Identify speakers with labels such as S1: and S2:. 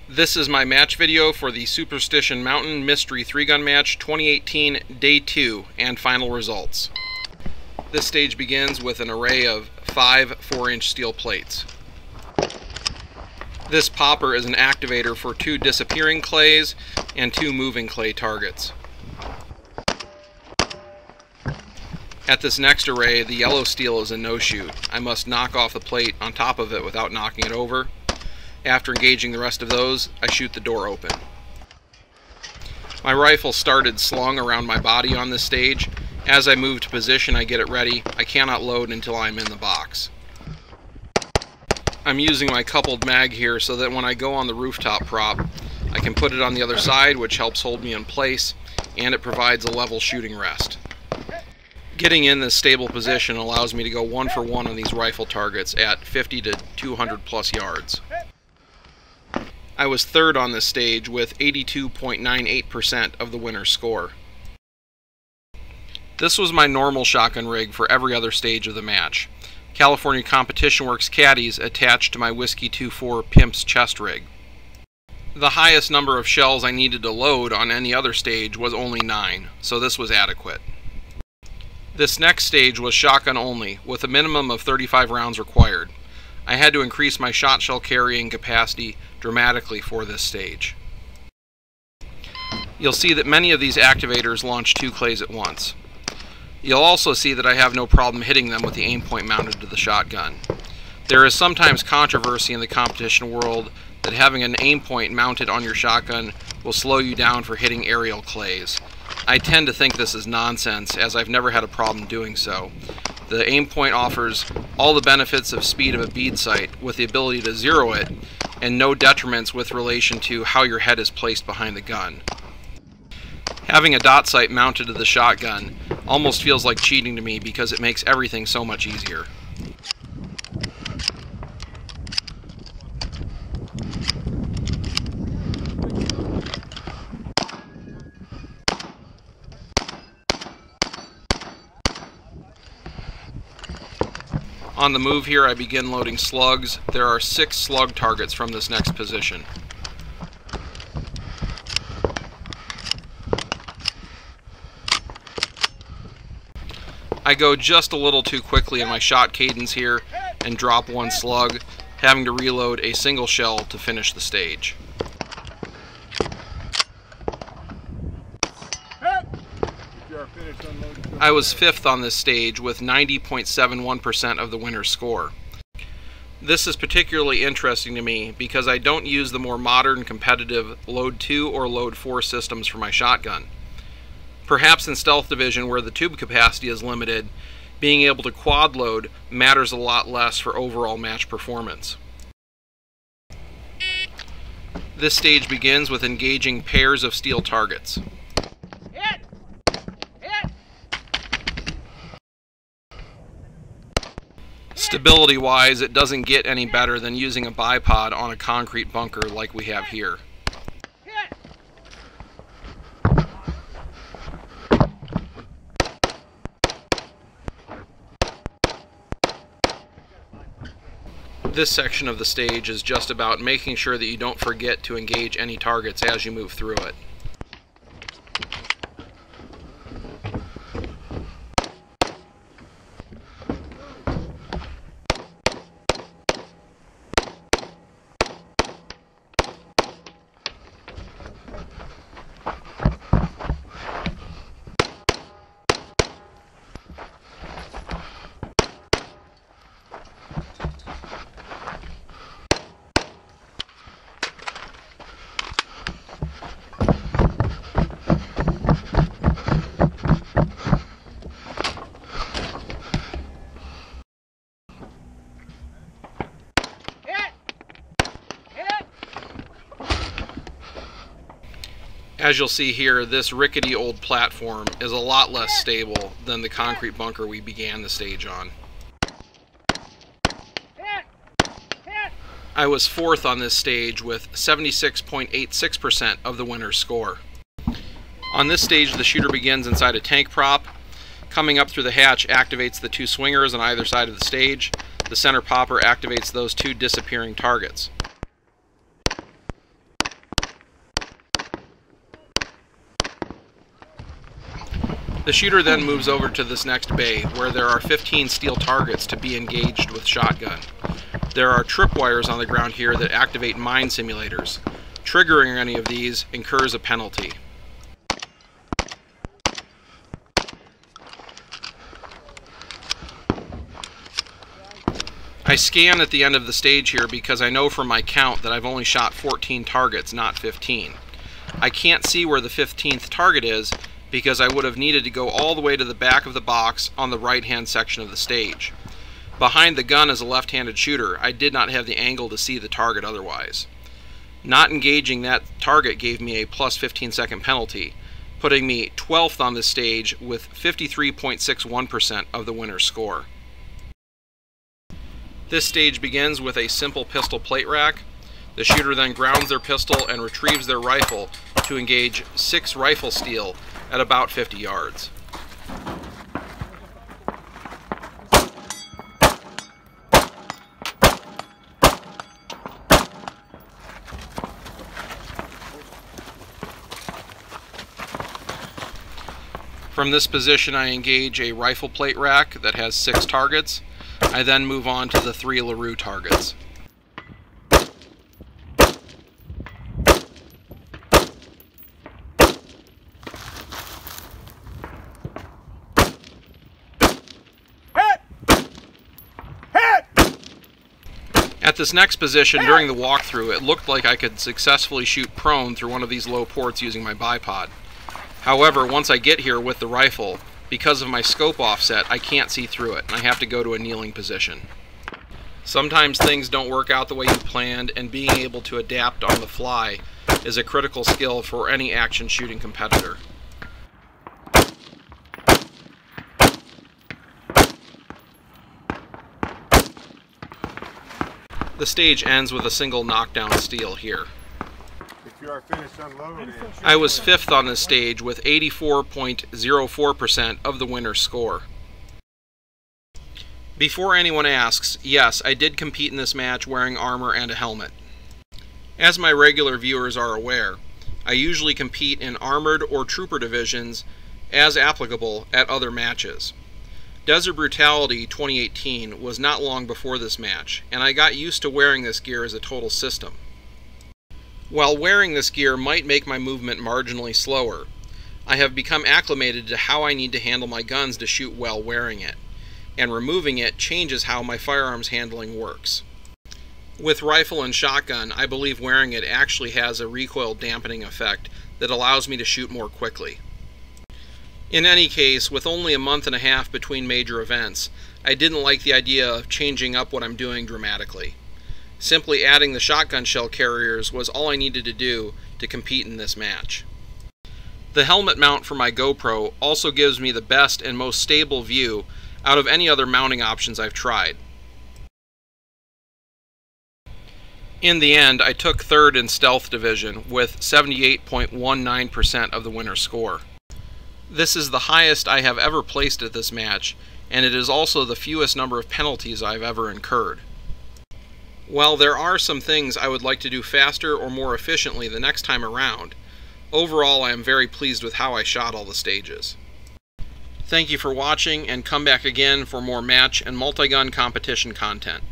S1: This is my match video for the Superstition Mountain Mystery 3-gun match 2018 Day 2 and final results. This stage begins with an array of 5 4-inch steel plates. This popper is an activator for 2 disappearing clays and 2 moving clay targets. At this next array, the yellow steel is a no-shoot. I must knock off the plate on top of it without knocking it over. After engaging the rest of those, I shoot the door open. My rifle started slung around my body on this stage. As I move to position, I get it ready. I cannot load until I'm in the box. I'm using my coupled mag here so that when I go on the rooftop prop, I can put it on the other side, which helps hold me in place, and it provides a level shooting rest. Getting in this stable position allows me to go 1 for 1 on these rifle targets at 50 to 200 plus yards. I was third on this stage with 82.98% of the winner's score. This was my normal shotgun rig for every other stage of the match. California Competition Works caddies attached to my Whiskey 2-4 Pimp's chest rig. The highest number of shells I needed to load on any other stage was only 9, so this was adequate. This next stage was shotgun only, with a minimum of 35 rounds required. I had to increase my shot shell carrying capacity dramatically for this stage. You'll see that many of these activators launch 2 clays at once. You'll also see that I have no problem hitting them with the aim point mounted to the shotgun. There is sometimes controversy in the competition world that having an aim point mounted on your shotgun will slow you down for hitting aerial clays. I tend to think this is nonsense, as I've never had a problem doing so. The aim point offers all the benefits of speed of a bead sight with the ability to zero it, and no detriments with relation to how your head is placed behind the gun. Having a dot sight mounted to the shotgun almost feels like cheating to me because it makes everything so much easier. On the move here, I begin loading slugs. There are 6 slug targets from this next position. I go just a little too quickly in my shot cadence here and drop 1 slug, having to reload a single shell to finish the stage. I was 5th on this stage with 90.71% of the winner's score. This is particularly interesting to me because I don't use the more modern competitive load 2 or load 4 systems for my shotgun. Perhaps in Stealth Division, where the tube capacity is limited, being able to quad load matters a lot less for overall match performance. This stage begins with engaging pairs of steel targets. Stability-wise, it doesn't get any better than using a bipod on a concrete bunker like we have here. This section of the stage is just about making sure that you don't forget to engage any targets as you move through it. As you'll see here, this rickety old platform is a lot less stable than the concrete bunker we began the stage on. I was 4th on this stage with 76.86% of the winner's score. On this stage, the shooter begins inside a tank prop. Coming up through the hatch activates the 2 swingers on either side of the stage. The center popper activates those 2 disappearing targets. The shooter then moves over to this next bay, where there are 15 steel targets to be engaged with shotgun. There are tripwires on the ground here that activate mine simulators. Triggering any of these incurs a penalty. I scan at the end of the stage here because I know from my count that I've only shot 14 targets, not 15. I can't see where the 15th target is because I would have needed to go all the way to the back of the box on the right-hand section of the stage. Behind the gun is a left-handed shooter. I did not have the angle to see the target otherwise. Not engaging that target gave me a plus 15-second penalty, putting me 12th on this stage with 53.61% of the winner's score. This stage begins with a simple pistol plate rack. The shooter then grounds their pistol and retrieves their rifle to engage 6 rifle steel at about 50 yards. From this position I engage a rifle plate rack that has 6 targets. I then move on to the 3 LaRue targets. At this next position, during the walkthrough, it looked like I could successfully shoot prone through one of these low ports using my bipod. However, once I get here with the rifle, because of my scope offset, I can't see through it, and I have to go to a kneeling position. Sometimes things don't work out the way you planned, and being able to adapt on the fly is a critical skill for any action shooting competitor. The stage ends with a single knockdown steal here. I was 5th on this stage with 84.04% of the winner's score. Before anyone asks, yes, I did compete in this match wearing armor and a helmet. As my regular viewers are aware, I usually compete in armored or trooper divisions as applicable at other matches. Desert Brutality 2018 was not long before this match, and I got used to wearing this gear as a total system. While wearing this gear might make my movement marginally slower, I have become acclimated to how I need to handle my guns to shoot well wearing it, and removing it changes how my firearms handling works. With rifle and shotgun, I believe wearing it actually has a recoil dampening effect that allows me to shoot more quickly. In any case, with only a month and a half between major events, I didn't like the idea of changing up what I'm doing dramatically. Simply adding the shotgun shell carriers was all I needed to do to compete in this match. The helmet mount for my GoPro also gives me the best and most stable view out of any other mounting options I've tried. In the end, I took 3rd in Stealth Division with 78.19% of the winner's score. This is the highest I have ever placed at this match, and it is also the fewest number of penalties I've ever incurred. While there are some things I would like to do faster or more efficiently the next time around, overall I am very pleased with how I shot all the stages. Thank you for watching, and come back again for more match and multi-gun competition content.